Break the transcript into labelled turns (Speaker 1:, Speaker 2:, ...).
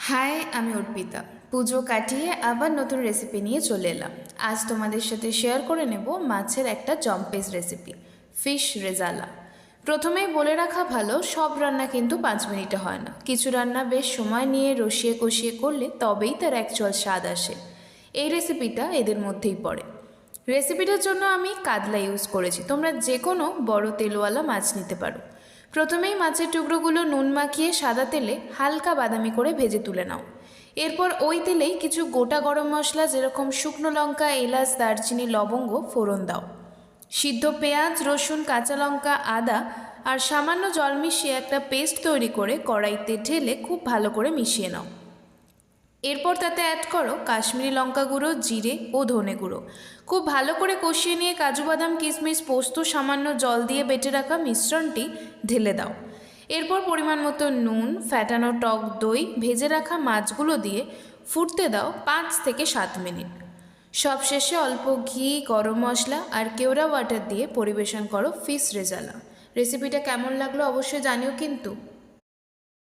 Speaker 1: High, আমি অর্পিতা। পুজো কাটিয়ে আবার নতুন রেসিপি নিয়ে চলে এলাম। আজ তোমাদের সাথে শেয়ার করে নেব মাছের একটা জম্পেস রেসিপি, ফিশ রেজালা। প্রথমেই বলে রাখা ভালো, সব রান্না কিন্তু 5 মিনিটে হয় না। কিছু রান্না বেশ সময় নিয়ে রসিয়ে কষিয়ে করলে তবেই তার অ্যাকচুয়াল স্বাদ আসে। এই রেসিপিটা এদের মধ্যেই পড়ে। রেসিপিটার জন্য আমি কাতলা ইউজ করেছি, তোমরা যে কোনো বড় তেলওয়ালা মাছ নিতে পারো। প্রথমেই মাছের টুকরোগুলো নুন মাখিয়ে সাদা তেলে হালকা বাদামি করে ভেজে তুলে নাও। এরপর ওই তেলেই কিছু গোটা গরম মশলা যেরকম শুকনো লঙ্কা, এলাচ, দারচিনি, লবঙ্গ ফোড়ন দাও। সিদ্ধ পেঁয়াজ, রসুন, কাঁচা লঙ্কা, আদা আর সামান্য জল মিশিয়ে একটা পেস্ট তৈরি করে কড়াইতে ঢেলে খুব ভালো করে মিশিয়ে নাও। এরপর তাতে অ্যাড করো কাশ্মীরি লঙ্কা গুঁড়ো, জিরে ও ধনে গুঁড়ো। খুব ভালো করে কষিয়ে নিয়ে কাজু বাদাম, কিশমিশ, পোস্ত সামান্য জল দিয়ে বেটে রাখা মিশ্রণটি ঢেলে দাও। এরপর পরিমাণ মতো নুন, ফ্যাটানো টক দই, ভেজে রাখা মাছগুলো দিয়ে ফুটতে দাও 5 থেকে 7 মিনিট। সবশেষে অল্প ঘি, গরম মশলা আর কেওড়া ওয়াটার দিয়ে পরিবেশন করো ফিশ রেজালা। রেসিপিটা কেমন লাগলো অবশ্যই জানিও কিন্তু।